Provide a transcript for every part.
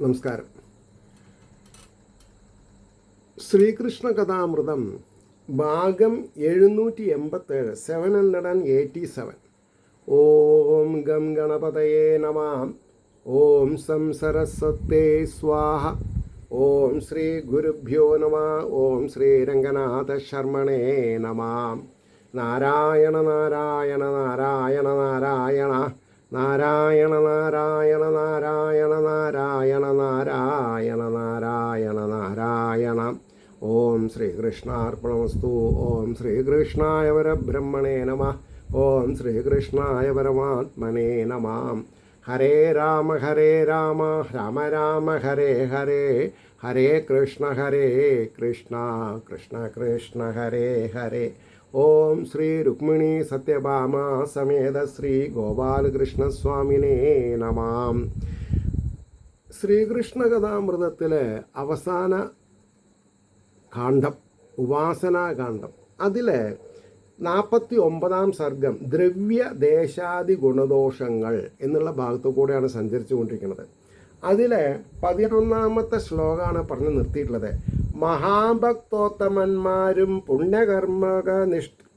നമസ്കാരം. ശ്രീകൃഷ്ണ കഥാമൃതം ഭാഗം 787 787. ഓം ഗം ഗണപതയേ നമഃ. ഓം സം സരസ്വതേ സ്വാഹ. ഓം ശ്രീ ഗുരുഭ്യോ നമഃ. ഓം ശ്രീ രംഗനാഥ ശർമ്മണേ നമഃ. നാരായണ നാരായണ നാരായണ നാരായണ നാരായണ നാരായണ നാരായണ നാരായണ നാരായണ നാരായണ നാരായണ. ഓം ശ്രീകൃഷ്ണാർപ്പണമസ്തു. ഓം ശ്രീകൃഷ്ണായ പരബ്രഹ്മണേ നമഃ. ഓം ശ്രീകൃഷ്ണായ പരമാത്മനേ നമഃ. ഹരേ രാമ രാമ രാമ ഹരേ ഹരേ, ഹരേ കൃഷ്ണ കൃഷ്ണ കൃഷ്ണ ഹരേ ഹരേ. ഓം ശ്രീ രുക്മിണി സത്യഭാമ സമേത ശ്രീ ഗോപാലകൃഷ്ണസ്വാമിനേ നമഃ. ശ്രീകൃഷ്ണ കഥാമൃതത്തിലെ അവസാന കാണ്ഡം ഉപാസനാകാന്ഡം. അതിൽ 49-ാം സർഗം ദ്രവ്യ ദേശാദി ഗുണദോഷങ്ങൾ എന്നുള്ള ഭാഗത്തു കൂടെയാണ് സഞ്ചരിച്ചു കൊണ്ടിരിക്കുന്നത്. അതിൽ 11-ാമത്തെ ശ്ലോകമാണ് പറഞ്ഞു നിർത്തിയിട്ടുള്ളത്. മഹാഭക്തോത്തമന്മാരും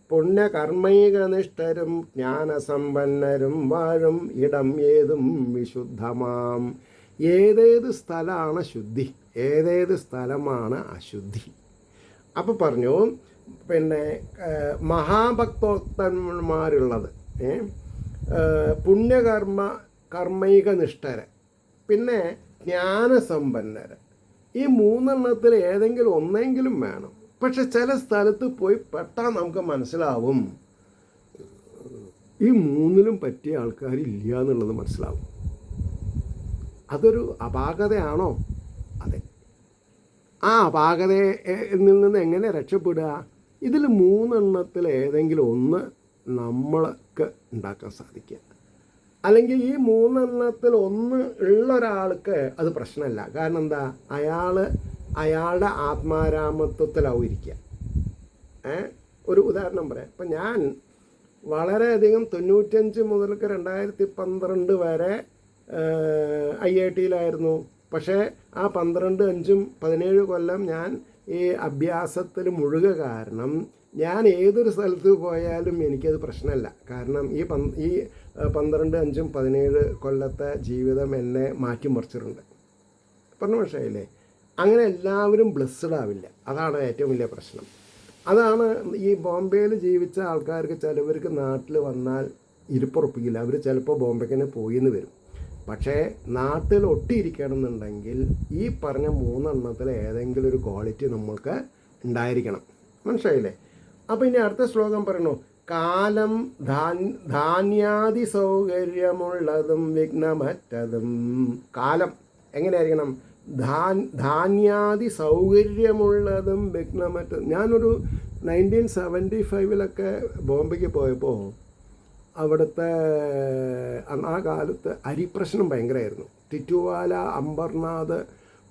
പുണ്യകർമ്മൈകനിഷ്ഠരും ജ്ഞാനസമ്പന്നരും വാഴും ഇടം ഏതും വിശുദ്ധമാം. ഏതേത് സ്ഥലമാണ് ശുദ്ധി, ഏതേത് സ്ഥലമാണ് അശുദ്ധി? അപ്പോൾ പറഞ്ഞു, പിന്നെ മഹാഭക്തോത്തമന്മാരുള്ളത്, കർമ്മൈകനിഷ്ഠര്, പിന്നെ ജ്ഞാനസമ്പന്നര്. ഈ 3 ഏതെങ്കിലും ഒന്നെങ്കിലും വേണം. പക്ഷെ ചില സ്ഥലത്ത് പോയി പെട്ടാൽ നമുക്ക് മനസ്സിലാവും ഈ 3 പറ്റിയ ആൾക്കാരില്ല എന്നുള്ളത് മനസ്സിലാവും. അതൊരു അപാകതയാണോ? അതെ. ആ അപാകതയിൽ നിന്ന് എങ്ങനെ രക്ഷപ്പെടുക? ഇതിൽ 3 ഏതെങ്കിലും ഒന്ന് നമ്മൾക്ക് ഉണ്ടാക്കാൻ സാധിക്കുക. അല്ലെങ്കിൽ ഈ 3 ഒന്ന് ഉള്ള ഒരാൾക്ക് അത് പ്രശ്നമല്ല. കാരണം എന്താ? അയാളുടെ ആത്മാരാമത്വത്തിലാവും ഇരിക്കുക. ഒരു ഉദാഹരണം പറയാം. ഇപ്പം ഞാൻ വളരെയധികം 95 മുതൽക്ക് 2012 വരെ IIT-യിലായിരുന്നു. പക്ഷേ ആ 12, 5, 17 കൊല്ലം ഞാൻ ഈ അഭ്യാസത്തിൽ മുഴുക കാരണം ഞാൻ ഏതൊരു സ്ഥലത്ത് പോയാലും എനിക്കത് പ്രശ്നമല്ല. കാരണം ഈ 12, 5, 17 കൊല്ലത്തെ ജീവിതം എന്നെ മാറ്റിമറിച്ചിട്ടുണ്ട്. പറഞ്ഞു മനസ്സിലായില്ലേ? അങ്ങനെ എല്ലാവരും ബ്ലെസ്ഡ് ആവില്ല. അതാണ് ഏറ്റവും വലിയ പ്രശ്നം. അതാണ് ഈ ബോംബെയിൽ ജീവിച്ച ആൾക്കാർക്ക് ചിലവർക്ക് നാട്ടിൽ വന്നാൽ ഇരിപ്പുറപ്പിക്കില്ല. അവർ ചിലപ്പോൾ ബോംബെക്ക് തന്നെ പോയിന്ന് വരും. പക്ഷേ നാട്ടിൽ ഒട്ടിയിരിക്കണമെന്നുണ്ടെങ്കിൽ ഈ പറഞ്ഞ 3 ഏതെങ്കിലും ഒരു ക്വാളിറ്റി നമ്മൾക്ക് ഉണ്ടായിരിക്കണം. മനസ്സിലായില്ലേ? അപ്പോൾ ഇനി അടുത്ത ശ്ലോകം പറയണു. കാലം ധാന്യാദി സൗകര്യമുള്ളതും വിഘ്നമറ്റതും. കാലം എങ്ങനെയായിരിക്കണം? ധാന്യാദി സൗകര്യമുള്ളതും വിഘ്നമറ്റതും. ഞാനൊരു 1975 ബോംബെക്ക് പോയപ്പോൾ അവിടുത്തെ ആ കാലത്ത് അരിപ്രശ്നം ഭയങ്കരമായിരുന്നു. ടിറ്റുവാല, അംബർനാഥ്,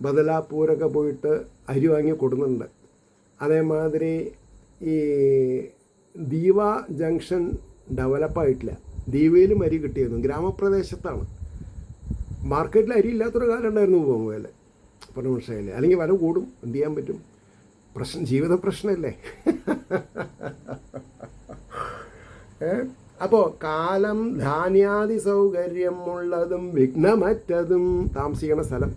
ബദലാപൂരൊക്കെ പോയിട്ട് അരി വാങ്ങി കൊടുക്കുന്നുണ്ട്. അതേമാതിരി ഈ ദീവ ജംഗ്ഷൻ ഡെവലപ്പായിട്ടില്ല. ദീവയിലും അരി കിട്ടിയിരുന്നു. ഗ്രാമപ്രദേശത്താണ്. മാർക്കറ്റിൽ അരി ഇല്ലാത്തൊരു കാലം ഉണ്ടായിരുന്നു ബോംബെയിൽ. പറഞ്ഞു മനസ്സിലായില്ലേ? അല്ലെങ്കിൽ വില കൂടും. എന്ത് ചെയ്യാൻ പറ്റും? ജീവിത പ്രശ്നമല്ലേ? അപ്പോൾ കാലം ധാന്യാദി സൗകര്യമുള്ളതും വിഘ്നമറ്റതും. താമസിക്കണ സ്ഥലം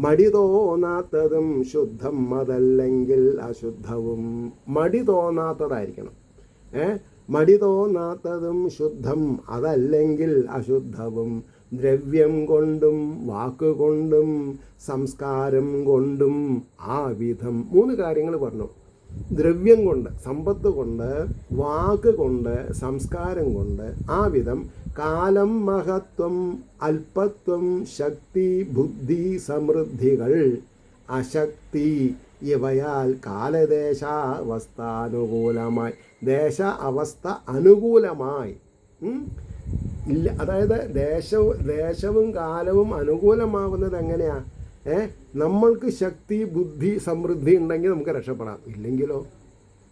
മടി തോന്നാത്തതും ശുദ്ധം അതല്ലെങ്കിൽ അശുദ്ധവും. മടി തോന്നാത്തതായിരിക്കണം. മടി തോന്നാത്തതും ശുദ്ധം അതല്ലെങ്കിൽ അശുദ്ധവും. ദ്രവ്യം കൊണ്ടും വാക്കുകൊണ്ടും സംസ്കാരം കൊണ്ടും ആ വിധം 3 കാര്യങ്ങൾ പറഞ്ഞു. ദ്രവ്യം കൊണ്ട്, സമ്പത്ത് കൊണ്ട്, വാക്ക് കൊണ്ട്, സംസ്കാരം കൊണ്ട് ആ വിധം. കാലം, മഹത്വം, അല്പത്വം, ശക്തി, ബുദ്ധി, സമൃദ്ധികൾ, അശക്തി ഇവയാൽ കാലദേശാവസ്ഥാനുകൂലമായി, ദേശ അവസ്ഥ അനുകൂലമായി ഇല്ല. അതായത് ദേശവും കാലവും അനുകൂലമാവുന്നത് എങ്ങനെയാണ്? നമ്മൾക്ക് ശക്തി, ബുദ്ധി, സമൃദ്ധി ഉണ്ടെങ്കിൽ നമുക്ക് രക്ഷപ്പെടാം. ഇല്ലെങ്കിലോ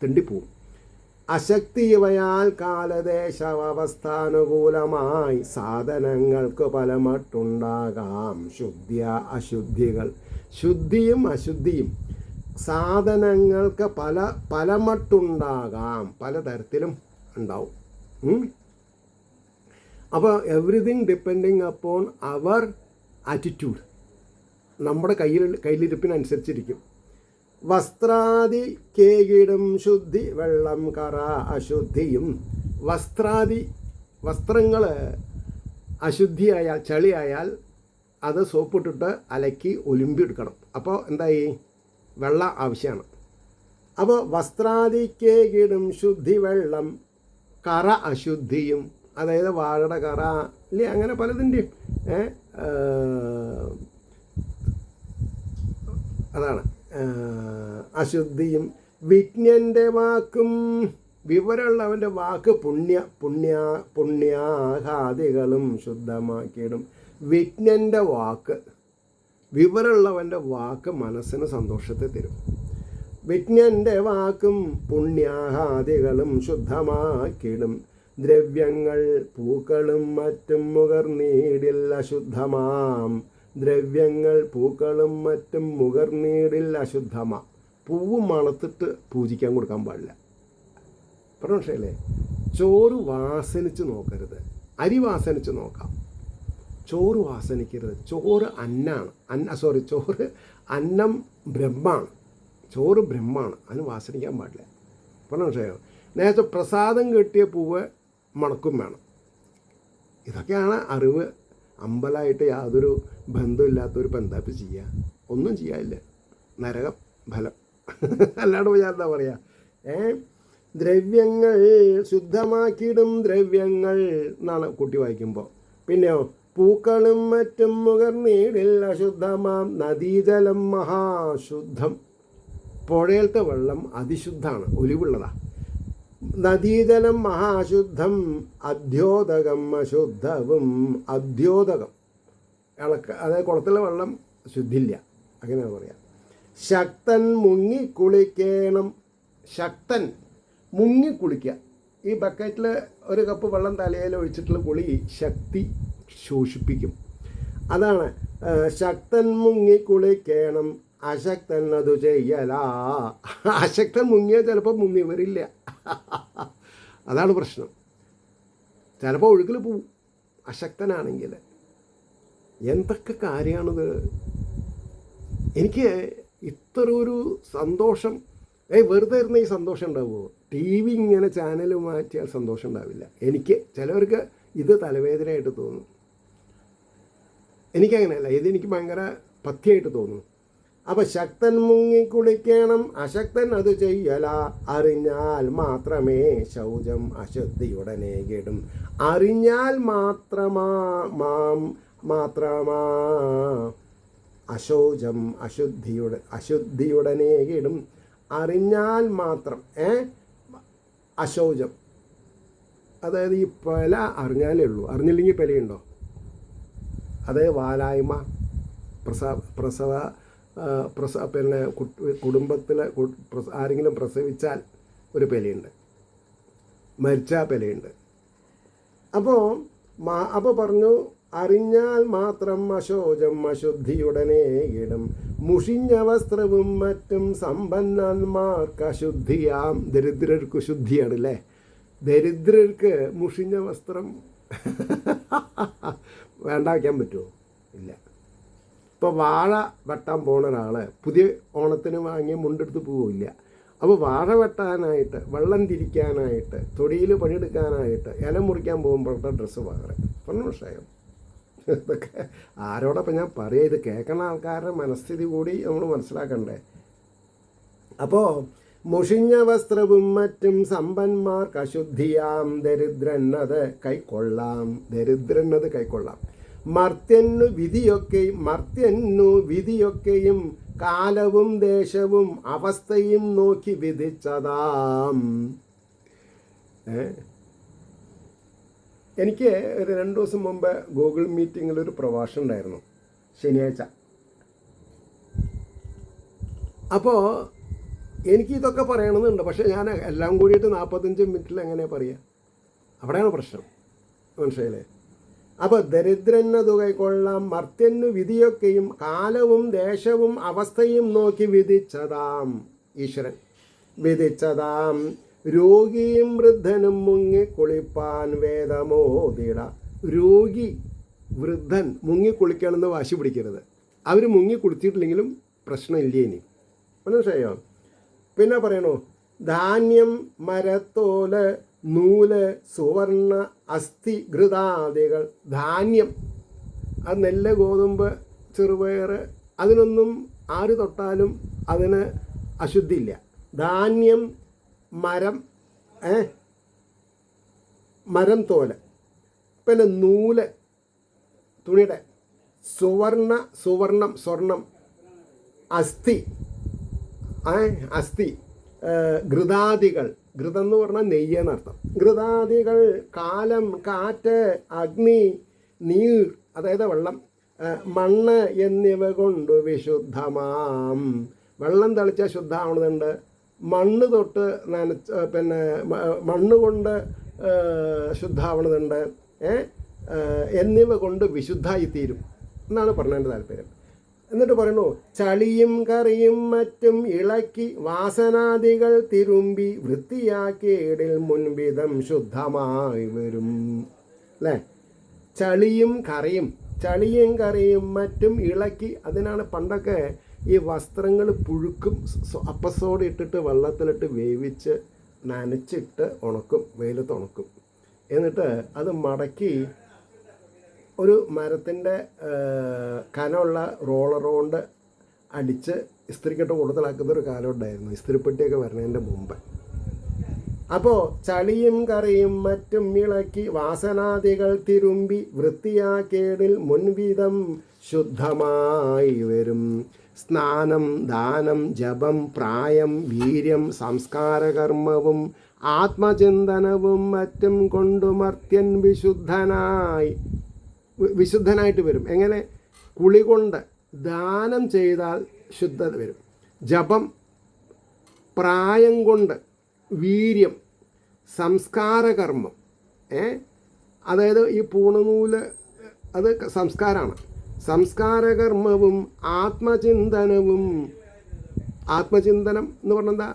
തെണ്ടിപ്പോവും. അശക്തിവയാൽ കാലദേശാവസ്ഥാനുകൂലമായി സാധനങ്ങൾക്ക് പലമട്ടുണ്ടാകാം അശുദ്ധികൾ. ശുദ്ധിയും അശുദ്ധിയും സാധനങ്ങൾക്ക് പലമട്ടുണ്ടാകാം, പലതരത്തിലും ഉണ്ടാവും. അപ്പോൾ എവറിതിങ് ഡിപ്പെൻഡിങ് അപ്പോൺ അവർ ആറ്റിറ്റ്യൂഡ്, നമ്മുടെ കയ്യിലിരിപ്പിനനുസരിച്ചിരിക്കും. വസ്ത്രാദി കേകിടും ശുദ്ധി വെള്ളം കറ അശുദ്ധിയും. വസ്ത്രങ്ങൾ അശുദ്ധിയായാൽ, ചളിയായാൽ അത് സോപ്പിട്ടിട്ട് അലക്കി ഒലുമ്പിയെടുക്കണം. അപ്പോൾ എന്തായി? വെള്ളം ആവശ്യമാണ്. അപ്പോൾ വസ്ത്രാദി കേകിടും ശുദ്ധി വെള്ളം കറ അശുദ്ധിയും, അതായത് വാഴയുടെ കറ ഇല്ലേ, അങ്ങനെ പലതിൻ്റെയും അതാണ് അശുദ്ധിയും. വിജ്ഞൻ്റെ വാക്കും, വിവരമുള്ളവൻ്റെ വാക്ക് പുണ്യാഹാദികളും ശുദ്ധമാക്കിയിടും. വിജ്ഞൻ്റെ വാക്ക്, വിവരമുള്ളവൻ്റെ വാക്ക് മനസ്സിന് സന്തോഷത്തെ തരും. വിജ്ഞൻ്റെ വാക്കും പുണ്യാഹാദികളും ശുദ്ധമാക്കിയിടും. ദ്രവ്യങ്ങൾ പൂക്കളും മറ്റും മുകർന്നീടിൽ അശുദ്ധമാം. ദ്രവ്യങ്ങൾ പൂക്കളും മറ്റും മുകർന്നീടിൽ അശുദ്ധമാ. പൂവ് മണത്തിട്ട് പൂജിക്കാൻ കൊടുക്കാൻ പാടില്ല. പക്ഷേ ചോറ് വാസനിച്ച് നോക്കരുത്, അരി വാസനിച്ച് നോക്കാം, ചോറ് വാസനിക്കരുത്. ചോറ് ചോറ് അന്നം ബ്രഹ്മാണ്, ചോറ് ബ്രഹ്മാണ്, അതിന് വാസനിക്കാൻ പാടില്ല. പക്ഷേ നേരത്തെ പ്രസാദം കിട്ടിയ പൂവ് മണക്കും വേണം. ഇതൊക്കെയാണ് അറിവ്. അമ്പലമായിട്ട് യാതൊരു ബന്ധമില്ലാത്തൊരു ബന്ധാപ്പ് ചെയ്യുക, ഒന്നും ചെയ്യാനില്ല, നരകം ഫലം. അല്ലാണ്ട് ഞാൻ എന്താ പറയുക? ദ്രവ്യങ്ങൾ ശുദ്ധമാക്കിയിടും ദ്രവ്യങ്ങൾ എന്നാണ് കുട്ടി വായിക്കുമ്പോൾ. പിന്നെയോ പൂക്കളും മറ്റും മുകർന്നീടിൽ അശുദ്ധമാം. നദീജലം മഹാശുദ്ധം. പുഴയിലത്തെ വെള്ളം അതിശുദ്ധമാണ്, ഒലിവുള്ളതാണ്. നദീജലം മഹാശുദ്ധം. അദ്യോതകം അശുദ്ധവും. അദ്യോതകം അതായത് കുളത്തിലെ വെള്ളം ശുദ്ധില്ല, അങ്ങനെയാണ് പറയാം. ശക്തൻ മുങ്ങിക്കുളിക്കണം. ശക്തൻ മുങ്ങിക്കുളിക്കുക. ഈ ബക്കറ്റിൽ ഒരു കപ്പ് വെള്ളം തലയിൽ ഒഴിച്ചിട്ടുള്ള കുളി ശക്തി ശോഷിപ്പിക്കും. അതാണ് ശക്തൻ മുങ്ങിക്കുളിക്കണം. അശക്തൻ അത് ചെയ്യലാ. അശക്തൻ മുങ്ങിയാൽ ചിലപ്പോൾ മുങ്ങി വരില്ല. അതാണ് പ്രശ്നം. ചിലപ്പോൾ ഒഴുക്കിൽ പോവും അശക്തനാണെങ്കിൽ. എന്തൊക്കെ കാര്യമാണിത്! എനിക്ക് ഇത്ര ഒരു സന്തോഷം വെറുതെ ഇരുന്ന ഈ സന്തോഷം ഉണ്ടാവുമോ? TV ഇങ്ങനെ ചാനൽ മാറ്റിയാൽ സന്തോഷം ഉണ്ടാവില്ല. ചിലവർക്ക് ഇത് തലവേദനയായിട്ട് തോന്നും. എനിക്കങ്ങനെയല്ല, ഇതെനിക്ക് ഭയങ്കര പഥ്യമായിട്ട് തോന്നുന്നു. അപ്പം ശക്തൻ മുങ്ങിക്കുളിക്കണം, അശക്തൻ അത് ചെയ്യല. അറിഞ്ഞാൽ മാത്രമേ ശൗചം അശുദ്ധിയുടനെ കെടും. അറിഞ്ഞാൽ മാത്രമാ അശൗചം അശുദ്ധിയുടനെ കെടും. അറിഞ്ഞാൽ മാത്രം അശൗചം, അതായത് ഈ പല അറിഞ്ഞാലേ ഉള്ളൂ, അറിഞ്ഞില്ലെങ്കിൽ പലയുണ്ടോ? അതായത് വാലായ്മ, പിന്നെ കുടുംബത്തിൽ ആരെങ്കിലും പ്രസവിച്ചാൽ ഒരു പെലയുണ്ട്, മരിച്ചാൽ പെലയുണ്ട്. അപ്പോൾ പറഞ്ഞു അറിഞ്ഞാൽ മാത്രം അശോചം അശുദ്ധിയുടനെ ഇടും. മുഷിഞ്ഞ വസ്ത്രവും മറ്റും സമ്പന്നന്മാർക്ക് അശുദ്ധിയാം. ദരിദ്രർക്ക് ശുദ്ധിയാണ് അല്ലേ? ദരിദ്രർക്ക് മുഷിഞ്ഞ വസ്ത്രം വേണ്ട വയ്ക്കാൻ പറ്റുമോ? ഇല്ല. ഇപ്പോൾ വാഴ വെട്ടാൻ പോണ ഒരാൾ പുതിയ ഓണത്തിന് വാങ്ങിയ മുണ്ടെടുത്ത് പോവില്ല. അപ്പോൾ വാഴ വെട്ടാനായിട്ട്, വെള്ളം തിരിക്കാനായിട്ട്, തൊടിയിൽ പണിയെടുക്കാനായിട്ട്, ഇല മുറിക്കാൻ പോകുമ്പോഴത്തെ ഡ്രസ്സ് വേറെ. പറഞ്ഞു വിഷയം. ഇതൊക്കെ ആരോടൊപ്പം ഞാൻ പറയുക, ഇത് കേൾക്കുന്ന ആൾക്കാരുടെ മനസ്ഥിതി കൂടി നമ്മൾ മനസ്സിലാക്കണ്ടേ. അപ്പോൾ മുഷിഞ്ഞ വസ്ത്രവും മറ്റും സമ്പന്മാർക്ക് അശുദ്ധിയാം. ദരിദ്രനത് കൈക്കൊള്ളാം. മർത്യന്നു വിധിയൊക്കെയും കാലവും ദേശവും അവസ്ഥയും നോക്കി വിധിച്ചതാം. എനിക്ക് ഒരു 2 ദിവസം മുമ്പ് ഗൂഗിൾ മീറ്റിങ്ങിലൊരു പ്രഭാഷണം ഉണ്ടായിരുന്നു, ശനിയാഴ്ച. അപ്പോൾ എനിക്കിതൊക്കെ പറയണമെന്നുണ്ട്, പക്ഷേ ഞാൻ എല്ലാം കൂടിയിട്ട് 45 മിനിറ്റിൽ എങ്ങനെ പറയുക? അവിടെയാണ് പ്രശ്നം. മനസ്സിലായില്ലേ? അപ്പോൾ ദരിദ്രനതു കൈക്കൊള്ളാം മർത്യനു വിധിയൊക്കെയും കാലവും ദേശവും അവസ്ഥയും നോക്കി വിധിച്ചതാം ഈശ്വരൻ. വിധിച്ചതാം രോഗിയും വൃദ്ധനും മുങ്ങിക്കുളിപ്പാൻ വേദമോദിട. രോഗി വൃദ്ധൻ മുങ്ങിക്കുളിക്കണമെന്ന് വാശി പിടിക്കരുത്. അവർ മുങ്ങിക്കുളിച്ചിട്ടില്ലെങ്കിലും പ്രശ്നമില്ല. ഇനി മനസ്സിലായോ? പിന്നെ പറയണോ, ധാന്യം മരത്തോല് നൂല് സുവർണ അസ്ഥി ഘൃതാദികൾ. ധാന്യം, അത് നെല്ല് ഗോതമ്പ് ചെറുപയർ, അതിനൊന്നും ആര് തൊട്ടാലും അതിന് അശുദ്ധിയില്ല. ധാന്യം, മരം, മരം തോല്, പിന്നെ നൂല് തുണിയുടെ, സ്വർണം, അസ്ഥി, ഘൃതാദികൾ. ഘൃതം എന്ന് പറഞ്ഞാൽ നെയ്യെന്നർത്ഥം. ഘൃതാദികൾ, കാലം, കാറ്റ്, അഗ്നി, നീർ അതായത് വെള്ളം, മണ്ണ് എന്നിവ കൊണ്ട് വിശുദ്ധമാം. വെള്ളം തളിച്ചാൽ ശുദ്ധമാവണതുണ്ട്, മണ്ണ് തൊട്ട് പിന്നെ മണ്ണ് കൊണ്ട് ശുദ്ധമാവണതുണ്ട്, എന്നിവ കൊണ്ട് വിശുദ്ധമായി തീരും എന്നാണ് പറഞ്ഞതിൻ്റെ താല്പര്യം. എന്നിട്ട് പറയുന്നു, ചളിയും കറിയും മറ്റും ഇളക്കി വാസനാദികൾ തിരുമ്പി വൃത്തിയാക്കിയിടിൽ മുൻവിധം ശുദ്ധമായി വരും. അല്ലേ? ചളിയും കറിയും മറ്റും ഇളക്കി. അതിനാണ് പണ്ടൊക്കെ ഈ വസ്ത്രങ്ങൾ പുഴുക്കും അപ്പസോഡ് ഇട്ടിട്ട് വെള്ളത്തിലിട്ട് വേവിച്ച് നനച്ചിട്ട് ഉണക്കും, വെയിലത്ത് ഉണക്കും. എന്നിട്ട് അത് മടക്കി ഒരു മരത്തിൻ്റെ കനമുള്ള റോളർ കൊണ്ട് അടിച്ച് ഇസ്തിരിക്കിട്ട് കൂടുതലാക്കുന്നൊരു കാലം ഉണ്ടായിരുന്നു, ഇസ്തിരിപ്പെട്ടിയൊക്കെ വരുന്നതിൻ്റെ മുമ്പ്. അപ്പോൾ ചളിയും കറിയും മറ്റും ഇളക്കി വാസനാദികൾ തിരുമ്പി വൃത്തിയാക്കേടിൽ മുൻവിധം ശുദ്ധമായി വരും. സ്നാനം, ദാനം, ജപം, പ്രായം, വീര്യം, സംസ്കാരകർമ്മവും ആത്മചിന്തനവും മറ്റും കൊണ്ടു മർത്യൻ വിശുദ്ധനായിട്ട് വരും. എങ്ങനെ? കുളി കൊണ്ട് ദാനം ചെയ്താൽ ശുദ്ധത വരും. ജപം, പ്രായം കൊണ്ട് വീര്യം, സംസ്കാരകർമ്മം, അതായത് ഈ പൂണനൂല് അത് സംസ്കാരമാണ്. സംസ്കാരകർമ്മവും ആത്മചിന്തനം എന്ന് പറഞ്ഞെന്താ?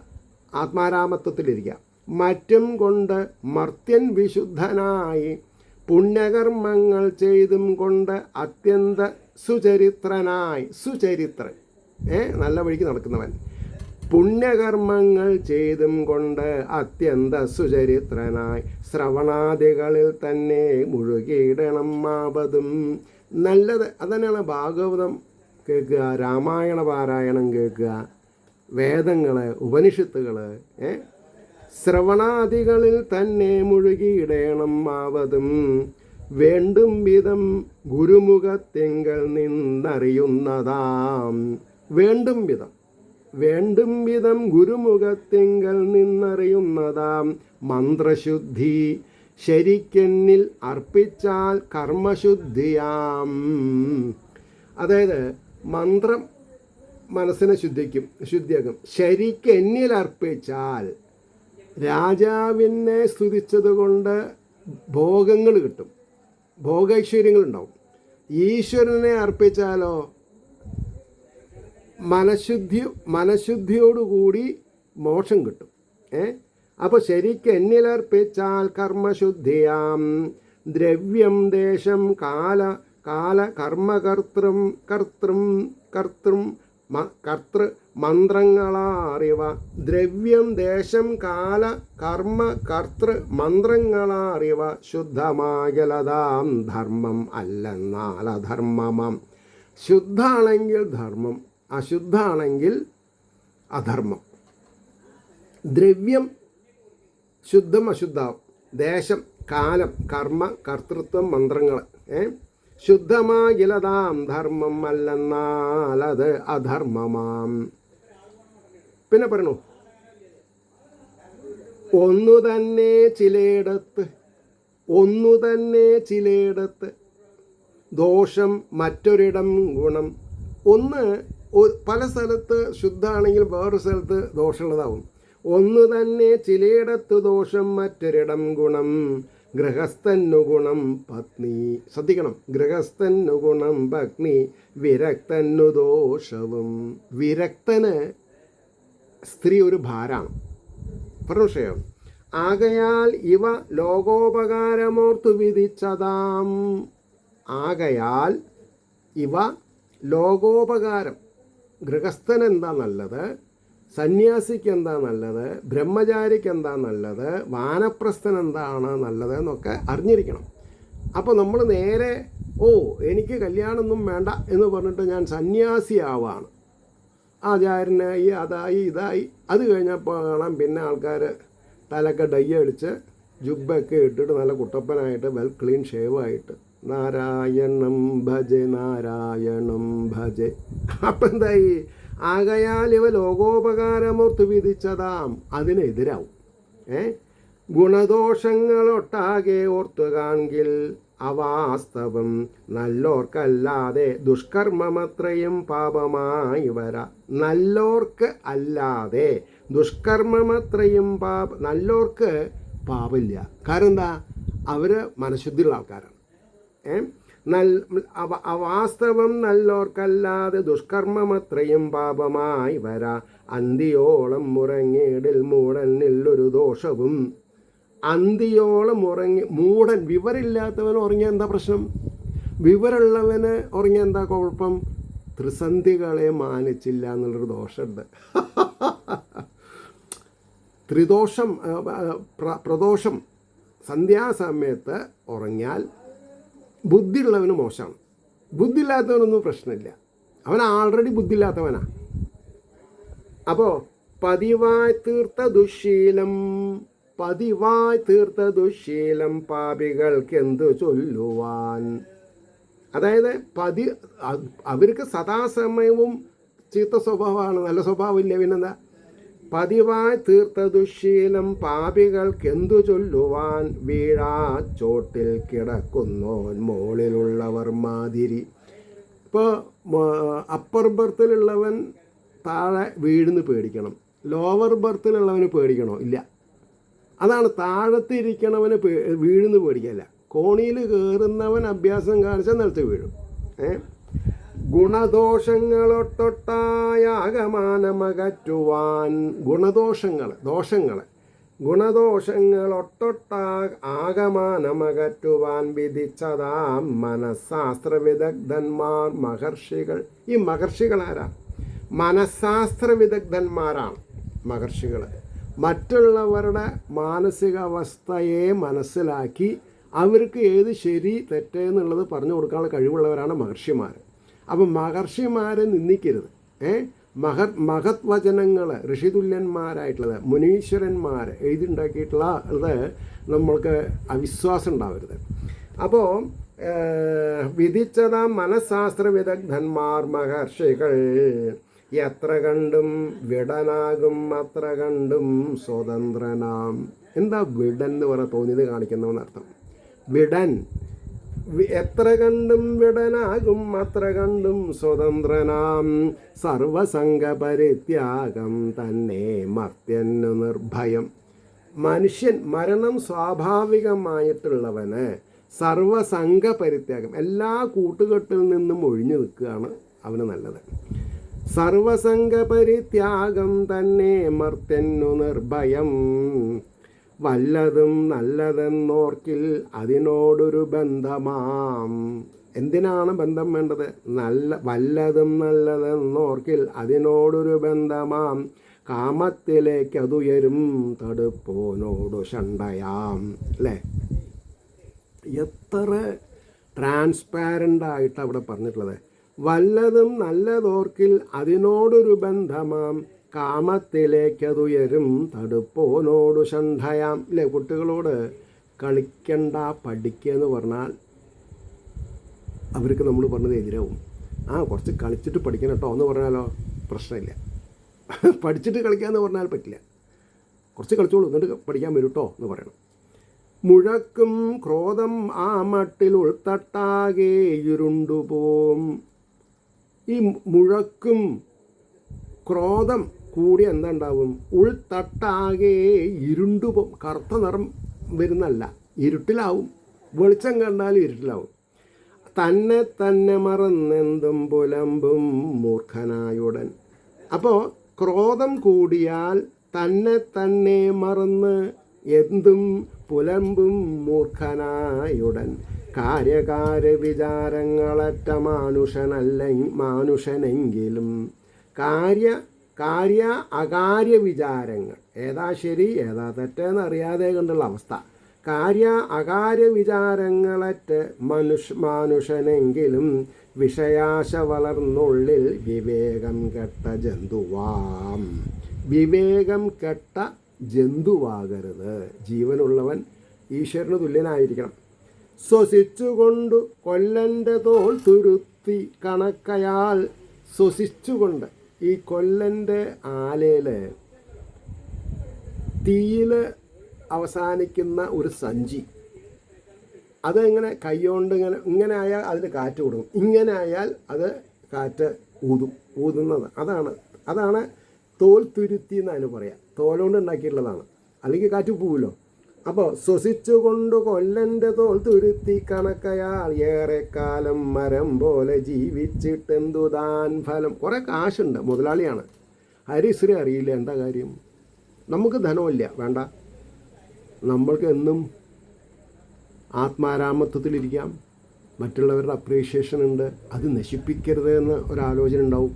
ആത്മാരാമത്വത്തിലിരിക്കുക. മറ്റും കൊണ്ട് മർത്യൻ വിശുദ്ധനായി പുണ്യകർമ്മങ്ങൾ ചെയ്തും കൊണ്ട് അത്യന്ത സുചരിത്രൻ, നല്ല വഴിക്ക് നടക്കുന്നവൻ. പുണ്യകർമ്മങ്ങൾ ചെയ്തും കൊണ്ട് അത്യന്ത സുചരിത്രനായി ശ്രവണാദികളിൽ തന്നെ മുഴുകിയിടണം ആവതും. നല്ലത് അതന്നെയാണ്. ഭാഗവതം കേൾക്കുക, രാമായണ പാരായണം കേൾക്കുക, വേദങ്ങൾ, ഉപനിഷത്തുകൾ, ശ്രവണാദികളിൽ തന്നെ മുഴുകിയിടേണം ആവതും. വേണ്ടും വിധം ഗുരുമുഖത്തിങ്കൽ നിന്നറിയുന്നതാം. വേണ്ടും വിധം ഗുരുമുഖത്തിങ്കൽ നിന്നറിയുന്നതാം മന്ത്രശുദ്ധി ശരിക്കെന്നിൽ അർപ്പിച്ചാൽ കർമ്മശുദ്ധിയാം. അതായത് മന്ത്രം മനസ്സിനെ ശുദ്ധിയാക്കും. ശരിക്കെന്നിൽ അർപ്പിച്ചാൽ രാജാവിനെ സ്തുതിച്ചതുകൊണ്ട് ഭോഗങ്ങൾ കിട്ടും, ഭോഗൈശ്വര്യങ്ങളുണ്ടാവും. ഈശ്വരനെ അർപ്പിച്ചാലോ മനഃശുദ്ധിയോടുകൂടി മോക്ഷം കിട്ടും. അപ്പോൾ ശരിക്ക് എന്നിലർപ്പിച്ചാൽ കർമ്മശുദ്ധിയാം. ദ്രവ്യം, ദേശം, കാല കർമ്മകർത്തൃ മന്ത്രങ്ങളാറിവ. ദ്രവ്യം, ദേശം, കാല, കർമ്മ, കർത്തൃ മന്ത്രങ്ങളാറിവ ശുദ്ധമാകലതാം ധർമ്മം അല്ലെന്നാൽ അധർമ്മമാം. ശുദ്ധാണെങ്കിൽ ധർമ്മം, അശുദ്ധാണെങ്കിൽ അധർമ്മം. ദ്രവ്യം ശുദ്ധം അശുദ്ധാവും. ദേശം, കാലം, കർമ്മ, കർത്തൃത്വം, മന്ത്രങ്ങൾ ശുദ്ധമാകിലതാം ധർമ്മം അല്ലെന്നാൽ അത് അധർമ്മമാം. പിന്നെ പറയണു, ഒന്നു തന്നെ ചിലയിടത്ത് ദോഷം, മറ്റൊരിടം ഗുണം. ഒന്ന് പല സ്ഥലത്ത് ശുദ്ധമാണെങ്കിൽ വേറൊരു സ്ഥലത്ത് ദോഷമുള്ളതാവും. ഒന്ന് തന്നെ ചിലയിടത്ത് ദോഷം മറ്റൊരിടം ഗുണം. ഗൃഹസ്ഥനു ഗുണം പത്നി, ശ്രദ്ധിക്കണം, ഗൃഹസ്ഥനു ഗുണം പത്നി വിരക്തനു ദോഷവും. വിരക്തന് സ്ത്രീ ഒരു ഭാരാണ്. പ്രശ്നം. ആകയാൽ ഇവ ലോകോപകാരമോർത്തു വിധിച്ചതാം. ആകയാൽ ഇവ ലോകോപകാരം. ഗൃഹസ്ഥന് എന്താ നല്ലത്, സന്യാസിക്ക് എന്താ നല്ലത്, ബ്രഹ്മചാരിക്ക് എന്താ നല്ലത്, വാനപ്രസ്ഥൻ എന്താണ് നല്ലത് എന്നൊക്കെ അറിഞ്ഞിരിക്കണം. അപ്പോൾ നമ്മൾ നേരെ എനിക്ക് കല്യാണമൊന്നും വേണ്ട എന്ന് പറഞ്ഞിട്ട് ഞാൻ സന്യാസിയാവാണ്, ആചാര്യനായി അതായി ഇതായി. അത് കഴിഞ്ഞപ്പോൾ കാണാം പിന്നെ ആൾക്കാർ തലക്കെ ഡൈ അടിച്ച് ജുബ്ബൊക്കെ ഇട്ടിട്ട് നല്ല കുട്ടപ്പനായിട്ട് വെൽ ക്ലീൻ ഷേവായിട്ട് നാരായണം ഭജെ നാരായണം ഭജെ. അപ്പം എന്തായി? ആകയാൽ ഇവ ലോകോപകാരമോർത്ത് വിധിച്ചതാം, അതിനെതിരാവും. ഗുണദോഷങ്ങളൊട്ടാകെ ഓർത്തു കാൺകിൽ അവാസ്തവം നല്ലോർക്കല്ലാതെ ദുഷ്കർമ്മമത്രയും പാപമായി വരാ. നല്ലോർക്ക് അല്ലാതെ ദുഷ്കർമ്മമത്രയും നല്ലോർക്ക് പാപമില്ല. കാരണം എന്താ? അവർ മനഃശുദ്ധിയുള്ള ആൾക്കാരാണ്. അവാസ്തവം നല്ലോർക്കല്ലാതെ ദുഷ്കർമ്മമത്രയും പാപമായി വരാ. അന്തിയോളം ഉറങ്ങിയിടിൽ മൂടനില്ലൊരു ദോഷവും. അന്തിയോളം മൂടൻ, വിവരമില്ലാത്തവൻ ഉറങ്ങിയ എന്താ പ്രശ്നം? വിവരമുള്ളവന് ഉറങ്ങിയ എന്താ കുഴപ്പം? ത്രിസന്ധികളെ മാനിച്ചില്ല എന്നുള്ളൊരു ദോഷമുണ്ട്. ത്രിദോഷം, പ്രദോഷം, സന്ധ്യാസമയത്ത് ഉറങ്ങിയാൽ ബുദ്ധിയുള്ളവന് മോശമാണ്. ബുദ്ധിയില്ലാത്തവനൊന്നും പ്രശ്നമില്ല, അവൻ ആൾറെഡി ബുദ്ധിയില്ലാത്തവനാണ്. അപ്പോൾ പതിവായി തീർത്ത ദുശ്ശീലം പാപികൾക്ക് എന്തു ചൊല്ലുവാൻ. അതായത് അവർക്ക് സദാസമയവും ചീത്ത സ്വഭാവമാണ്, നല്ല സ്വഭാവമില്ല. പിന്നെന്താ? പതിവായി തീർത്ത ദുശ്ശീലം പാപികൾക്ക് എന്തു ചൊല്ലുവാൻ. വീഴാ ചോട്ടിൽ കിടക്കുന്നോൻ മോളിലുള്ളവർ മാതിരി. ഇപ്പോൾ അപ്പർ ബർത്തിലുള്ളവൻ താഴെ വീഴുന്ന് പേടിക്കണം, ലോവർ ബർത്തിലുള്ളവന് പേടിക്കണോ? ഇല്ല. അതാണ്, താഴത്തിരിക്കണവന് വീഴുന്ന് പേടിക്കല്ല. കോണിയിൽ കയറുന്നവൻ അഭ്യാസം കാണിച്ചാൽ നിലത്ത് വീഴും. ഗുണദോഷങ്ങളൊട്ടൊട്ടായ ആകമാനമകറ്റുവാൻ. ഗുണദോഷങ്ങളൊട്ടൊട്ടാ ആകമാനമകറ്റുവാൻ വിധിച്ചതാം മനഃശാസ്ത്ര വിദഗ്ധന്മാർ മഹർഷികൾ. ഈ മഹർഷികളാരാ? മനഃശാസ്ത്ര വിദഗ്ധന്മാരാണ് മഹർഷികൾ. മറ്റുള്ളവരുടെ മാനസികാവസ്ഥയെ മനസ്സിലാക്കി അവർക്ക് ഏത് ശരി തെറ്റെന്നുള്ളത് പറഞ്ഞു കൊടുക്കാനുള്ള കഴിവുള്ളവരാണ് മഹർഷിമാർ. അപ്പം മഹർഷിമാരെ നിന്ദിക്കരുത്. മഹത് വചനങ്ങൾ, ഋഷിതുല്യന്മാരായിട്ടുള്ളത്, മുനീശ്വരന്മാർ എഴുതിണ്ടാക്കിയിട്ടുള്ളത് നമ്മൾക്ക് അവിശ്വാസം ഉണ്ടാവരുത്. അപ്പോൾ വിധിച്ചതാം മനഃശാസ്ത്ര വിദഗ്ധന്മാർ മഹർഷികൾ. എത്ര കണ്ടും വിടനാകും അത്ര കണ്ടും സ്വതന്ത്രനാം. എന്താ വിടൻ എന്ന് പറഞ്ഞാൽ തോന്നിയത് കാണിക്കുന്നവെന്നർത്ഥം. വിടൻ, എത്ര കണ്ടും വിടനാകും അത്ര കണ്ടും സ്വതന്ത്രനാം. സർവസംഗ പരിത്യാഗം തന്നെ മർത്യനു നിർഭയം. മനുഷ്യൻ, മരണം സ്വാഭാവികമായിട്ടുള്ളവന് സർവസംഗ പരിത്യാഗം, എല്ലാ കൂട്ടുകെട്ടിൽ നിന്നും ഒഴിഞ്ഞു നിൽക്കുകയാണ് അവന് നല്ലത്. സർവസംഗ പരിത്യാഗം തന്നെ മർത്യനു നിർഭയം. വല്ലതും നല്ലതെന്നോർക്കിൽ അതിനോടൊരു ബന്ധമാം. എന്തിനാണ് ബന്ധം വേണ്ടത്? വല്ലതും നല്ലതെന്നോർക്കിൽ അതിനോടൊരു ബന്ധമാം. കാമത്തിലേക്ക് അതുയരും തടുപ്പോനോടു ഷണ്ടയാം. അല്ലേ? എത്ര ട്രാൻസ്പാരൻ്റായിട്ട് അവിടെ പറഞ്ഞിട്ടുള്ളത്. വല്ലതും നല്ലതോർക്കിൽ അതിനോടൊരു ബന്ധമാം. കാമത്തിലേക്കതുയരും തടുപ്പോനോടു ഷണ്ഡയാം. അല്ലേ? കുട്ടികളോട് കളിക്കണ്ട, പഠിക്കുക എന്ന് പറഞ്ഞാൽ അവർക്ക് നമ്മൾ പറഞ്ഞത് എതിരാവും. കുറച്ച് കളിച്ചിട്ട് പഠിക്കണം കേട്ടോ എന്ന് പറഞ്ഞാലോ പ്രശ്നമില്ല. പഠിച്ചിട്ട് കളിക്കാമെന്ന് പറഞ്ഞാൽ പറ്റില്ല. കുറച്ച് കളിച്ചോളൂ എന്നിട്ട് പഠിക്കാൻ വരും കേട്ടോ എന്ന് പറയണം. മുഴക്കും ക്രോധം ആ മട്ടിൽ ഉൾത്തട്ടാകെ ഇരുണ്ടുപോം. ഈ മുഴക്കും ക്രോധം കൂടി എന്തുണ്ടാവും? ഉൾത്തട്ടാകെ കറുത്ത നിറം വരുന്നല്ല, ഇരുട്ടിലാവും. വെളിച്ചം കണ്ടാൽ ഇരുട്ടിലാവും. തന്നെ മറന്നെന്തും പുലമ്പും മൂർഖനായുടൻ. അപ്പോൾ ക്രോധം കൂടിയാൽ തന്നെ മറന്ന് എന്തും പുലമ്പും മൂർഖനായുടൻ. കാര്യകാര്യ വിചാരങ്ങളറ്റ മാനുഷനെങ്കിലും കാര്യ അകാര്യ വിചാരങ്ങൾ, ഏതാ ശരി ഏതാ തെറ്റെന്ന് അറിയാതെ കണ്ടുള്ള അവസ്ഥ. കാര്യ അകാര്യ വിചാരങ്ങളറ്റ് മാനുഷനെങ്കിലും വിഷയാശ വളർന്നുള്ളിൽ വിവേകം കെട്ട ജന്തുവാം. വിവേകം കെട്ട ജന്തുവാകരുത്. ജീവനുള്ളവൻ ഈശ്വരന് തുല്യനായിരിക്കണം. ശ്വസിച്ചുകൊണ്ടു കൊല്ലൻ്റെ തോൾ തുരുത്തി കണക്കയാൽ. ശ്വസിച്ചുകൊണ്ട്, ഈ കൊല്ലൻ്റെ ആലയിൽ തീയിൽ അവസാനിക്കുന്ന ഒരു സഞ്ചി, അതെങ്ങനെ കൈകൊണ്ട് ഇങ്ങനെ ആയാൽ അതിന് കാറ്റ് കൊടുക്കും, ഇങ്ങനെ ആയാൽ അത് കാറ്റ് ഊതുന്നത്. അതാണ് തോൽ തുരുത്തി എന്നതിന് പറയാം. തോലുകൊണ്ട് ഉണ്ടാക്കിയിട്ടുള്ളതാണ്, അല്ലെങ്കിൽ കാറ്റ് പോവുമല്ലോ. അപ്പോൾ ശ്വസിച്ചുകൊണ്ട് കൊല്ലൻ്റെ തോൽ തുരുത്തി കണക്കയാൽ ഏറെക്കാലം മരം പോലെ ജീവിച്ചിട്ടെന്തു താൻ ഫലം. കുറേ കാശുണ്ട്, മുതലാളിയാണ്, ഹരിശ്രീ അറിയില്ല. എന്താ കാര്യം? നമുക്ക് ധനമില്ല, വേണ്ട. നമ്മൾക്ക് എന്നും ആത്മാരാമത്വത്തിലിരിക്കാം. മറ്റുള്ളവരുടെ അപ്രീഷിയേഷൻ ഉണ്ട്, അത് നശിപ്പിക്കരുത് എന്ന് ഒരാലോചന ഉണ്ടാവും.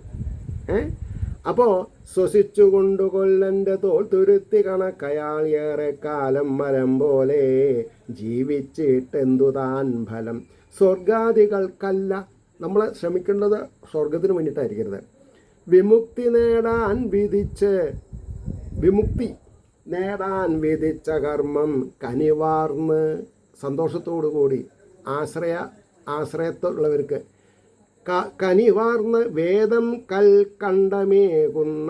അപ്പോൾ ശ്വസിച്ചുകൊണ്ട് കൊല്ലൻ്റെ തോൾ തുരുത്തി കണക്കയാൾ ഏറെക്കാലം മരം പോലെ ജീവിച്ചിട്ടെന്തു താൻ ഫലം. സ്വർഗാദികൾക്കല്ല. നമ്മൾ ശ്രമിക്കേണ്ടത് സ്വർഗത്തിന് വേണ്ടിയിട്ടായിരിക്കരുത്. വിമുക്തി നേടാൻ വിധിച്ച കർമ്മം കനിവാർന്ന് വേദത്തോടു കൂടി ആശ്രയത്തുള്ളവർക്ക് കനിവാർന്ന് വേദം കൽക്കണ്ടമേകുന്ന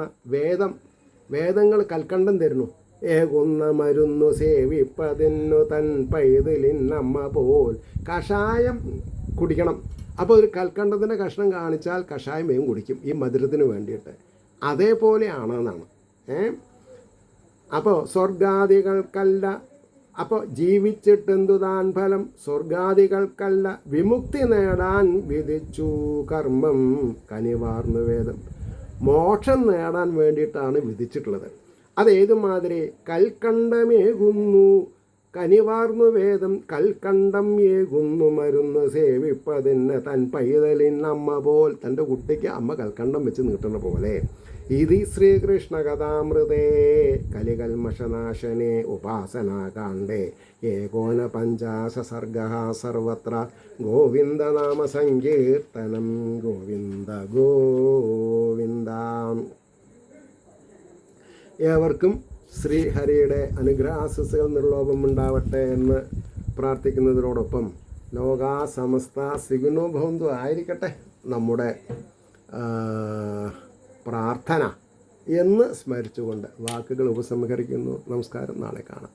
വേദങ്ങൾ കൽക്കണ്ടം തരുന്നു. ഏകുന്ന മരുന്നു സേവിപ്പതിന്നു തൻ പൈതലിന്നമ്മ പോൽ. കഷായം കുടിക്കണം. അപ്പോൾ ഒരു കൽക്കണ്ടത്തിൻ്റെ കഷ്ണം കാണിച്ചാൽ കഷായം വേഗം കുടിക്കും, ഈ മധുരത്തിന് വേണ്ടിയിട്ട്. അതേപോലെയാണെന്നാണ്. അപ്പോൾ സ്വർഗാദികൾക്കല്ല. അപ്പോൾ ജീവിച്ചിട്ടെന്തു താൻ ഫലം? സ്വർഗാദികൾക്കല്ല, വിമുക്തി നേടാൻ വിധിച്ചു കർമ്മം കനിവാർന്നു വേദം. മോക്ഷം നേടാൻ വേണ്ടിയിട്ടാണ് വിധിച്ചിട്ടുള്ളത്. അതേതുമാതിരി കൽക്കണ്ടമേകുന്നു കനിവാർന്നു വേദം. കൽക്കണ്ടം ഏകുന്നു മരുന്ന് സേവിപ്പതിന് തൻ പൈതലിന്നമ്മ പോൽ. തൻ്റെ കുട്ടിക്ക് അമ്മ കൽക്കണ്ടം വെച്ച് നീട്ടുന്ന പോലെ. ഇതി ശ്രീകൃഷ്ണ കഥാമൃതേ കലികൽമഷനാശനെ ഉപാസനാകാണ്ഡേ ഏകോന പഞ്ചാശ സർഗ സർവത്ര ഗോവിന്ദനാമ സങ്കീർത്തനം. ഗോവിന്ദ ഗോവിന്ദ. ഏവർക്കും ശ്രീഹരിയുടെ അനുഗ്രഹാശിസുകൾ നിർലോഭമുണ്ടാവട്ടെ എന്ന് പ്രാർത്ഥിക്കുന്നതിനോടൊപ്പം ലോകാ സമസ്ത സുഖിനോ ഭവന്തു ആയിരിക്കട്ടെ നമ്മുടെ പ്രാർത്ഥന എന്ന് സ്മരിച്ചുകൊണ്ട് വാക്കുകൾ ഉപസംഹരിക്കുന്നു. നമസ്കാരം. നാളെ കാണാം.